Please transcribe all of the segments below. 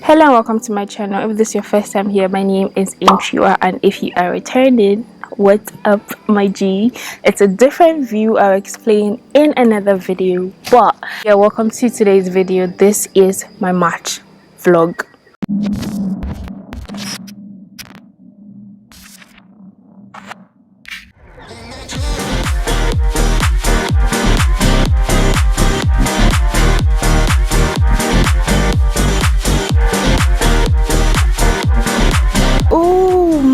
Hello and welcome to my channel. If this is your first time here, my name is Antwiwaa, and if you are returning, what's up my G? It's a different view I'll explain in another video, but yeah, welcome to today's video. This is my March vlog.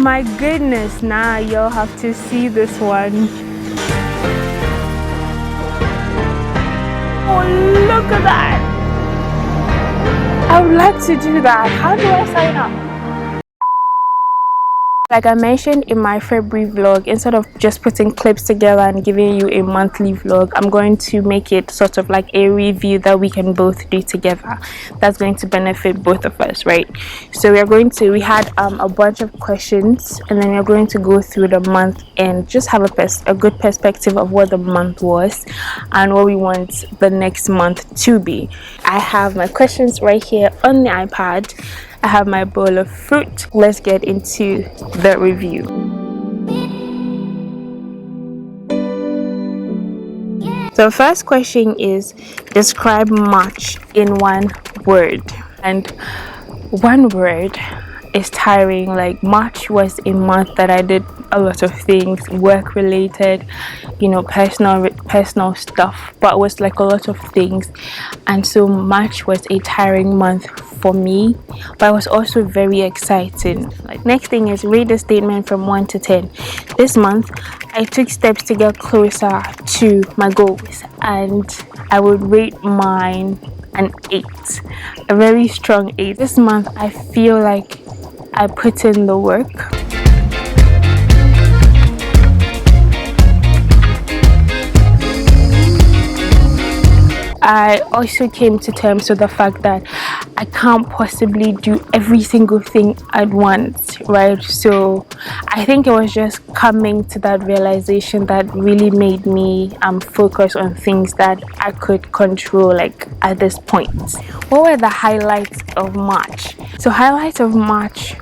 My goodness, now you'll have to see this one. Oh, look at that. I would like to do that. How do I sign up? Like I mentioned in my February vlog, instead of just putting clips together and giving you a monthly vlog, I'm going to make it sort of like a review that we can both do together. That's going to benefit both of us, right? So we had a bunch of questions, and then we're going to go through the month and just have a good perspective of what the month was and what we want the next month to be. I have my questions right here on the iPad. I have my bowl of fruit. Let's get into the review. So first question is, describe March in one word. And one word is tiring. Like March was a month that I did a lot of things, work related, you know, personal stuff, but it was like a lot of things. And so March was a tiring month for me, but it was also very exciting. Like next thing is, rate a statement from 1 to 10. This month I took steps to get closer to my goals, and I would rate mine an 8, a very strong 8. This month I feel like I put in the work. I also came to terms with the fact that I can't possibly do every single thing at once, right? So I think it was just coming to that realization that really made me focus on things that I could control, like at this point. What were the highlights of March? So highlights of March,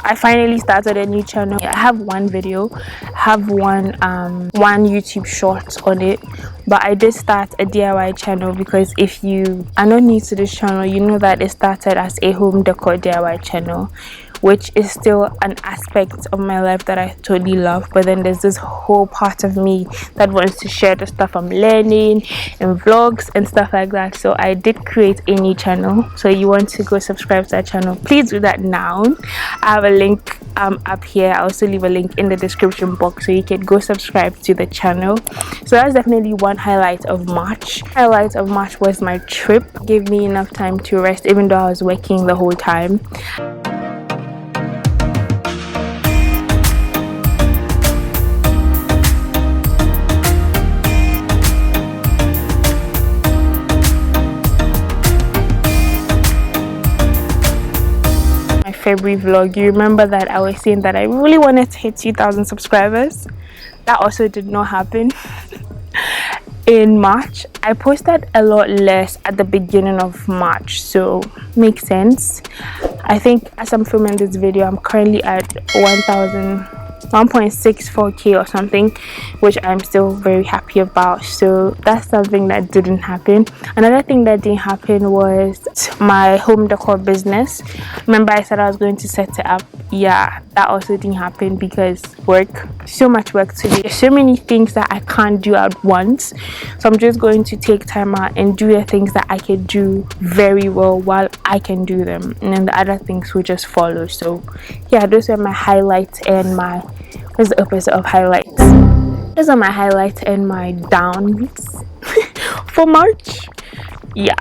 I finally started a new channel. I have one video, have one YouTube short on it, but I did start a DIY channel because if you are not new to this channel, you know that it started as a home decor DIY channel, which is still an aspect of my life that I totally love. But then there's this whole part of me that wants to share the stuff I'm learning and vlogs and stuff like that. So I did create a new channel. So you want to go subscribe to that channel, please do that now. I have a link up here. I'll also leave a link in the description box so you can go subscribe to the channel. So that's definitely one highlight of March. Highlight of March was my trip. It gave me enough time to rest even though I was working the whole time. February vlog, you remember that I was saying that I really wanted to hit 2,000 subscribers. That also did not happen. In March I posted a lot less at the beginning of March, so makes sense. I think as I'm filming this video, I'm currently at 1.64k or something, which I'm still very happy about. So that's something that didn't happen. Another thing that didn't happen was my home decor business. Remember I said I was going to set it up? Yeah, that also didn't happen because work, so much work to do. There's so many things that I can't do at once, so I'm just going to take time out and do the things that I can do very well while I can do them, and then the other things will just follow. So yeah, those are my highlights and my what's the opposite of highlights? Those are my highlights and my downs for March. Yeah.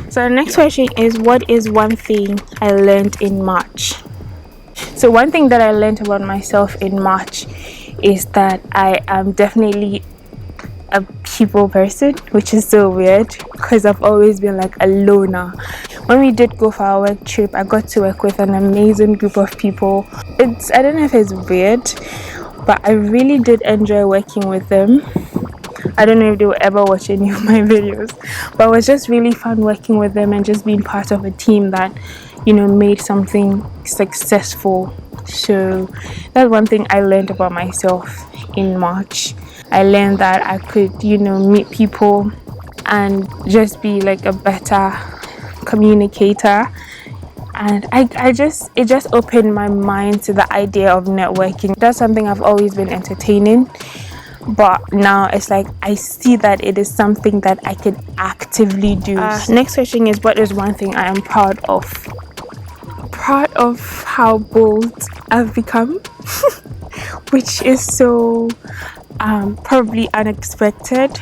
So the next question is, what is one thing I learned in March? So one thing that I learned about myself in March is that I am definitely a people person, which is so weird because I've always been like a loner. When we did go for our work trip, I got to work with an amazing group of people. I don't know if it's weird, but I really did enjoy working with them. I don't know if they will ever watch any of my videos, but it was just really fun working with them and just being part of a team that, you know, made something successful. So that's one thing I learned about myself in March. I learned that I could, you know, meet people and just be like a better communicator. And it just opened my mind to the idea of networking. That's something I've always been entertaining, but now it's like I see that it is something that I can actively do. Next question is, what is one thing I am proud of? Proud of how bold I've become, which is so probably unexpected.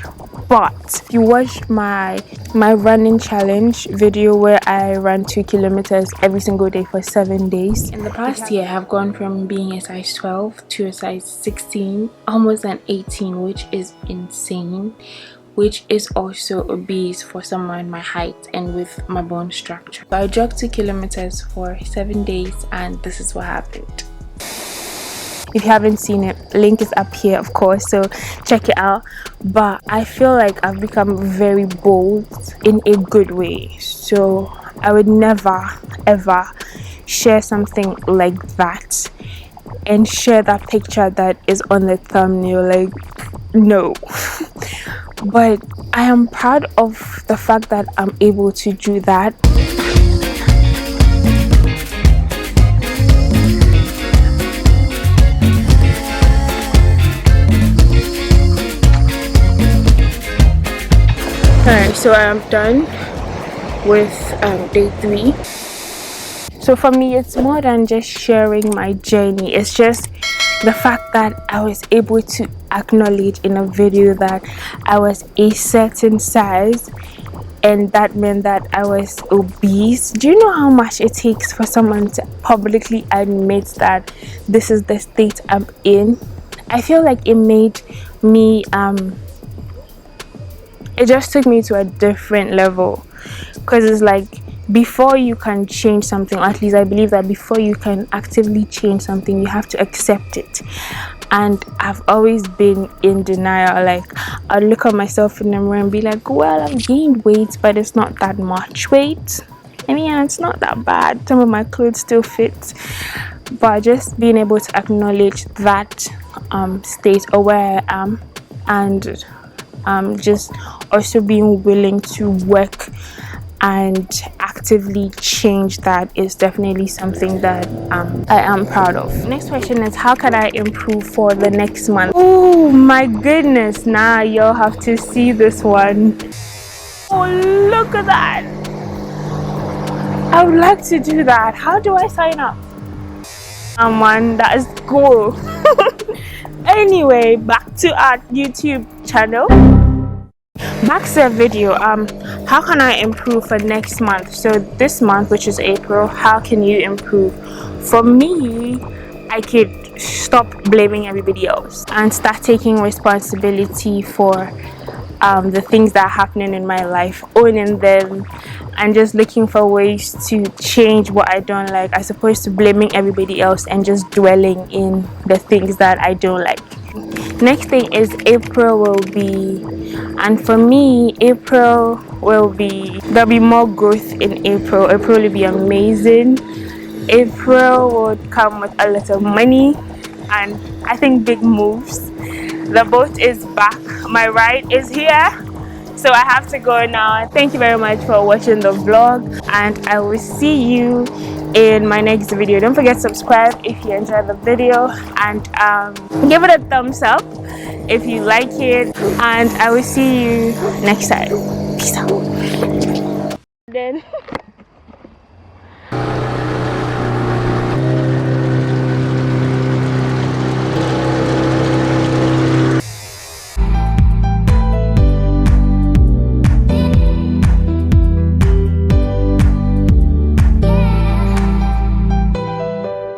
But if you watched my running challenge video where I ran 2 kilometers every single day for 7 days, in the past year I've gone from being a size 12 to a size 16, almost an 18, which is insane, which is also obese for someone my height and with my bone structure. So I jogged 2 kilometers for 7 days, and this is what happened. If you haven't seen it, link is up here, of course, so check it out. But I feel like I've become very bold in a good way, so I would never ever share something like that and share that picture that is on the thumbnail. Like, no. But I am proud of the fact that I'm able to do that. Alright, so I am done with day 3. So for me, it's more than just sharing my journey. It's just the fact that I was able to acknowledge in a video that I was a certain size, and that meant that I was obese. Do you know how much it takes for someone to publicly admit that this is the state I'm in? I feel like it made me it just took me to a different level, because it's like, before you can change something, or at least I believe that before you can actively change something, you have to accept it. And I've always been in denial. Like, I'd look at myself in the mirror and be like, well, I've gained weight, but it's not that much weight. I mean, yeah, it's not that bad. Some of my clothes still fit. But just being able to acknowledge that state or where I am, and just also being willing to work and actively change that is definitely something that I am proud of. Next question is, how can I improve for the next month? Oh my goodness, now you'll have to see this one. Oh, look at that. I would like to do that. How do I sign up? Man, that is cool. Anyway, back to our YouTube channel. Back to the video. How can I improve for next month? So this month, which is April, how can you improve? For me, I could stop blaming everybody else and start taking responsibility for the things that are happening in my life, owning them, and just looking for ways to change what I don't like, as opposed to blaming everybody else and just dwelling in the things that I don't like. Next thing is, April will be, and for me, April will be, there'll be more growth in April. April will be amazing. April would come with a lot of money and I think big moves. The boat is back, my ride is here, so I have to go now. Thank you very much for watching the vlog, and I will see you in my next video. Don't forget to subscribe if you enjoyed the video, and give it a thumbs up if you like it, and I will see you next time. Peace out. Then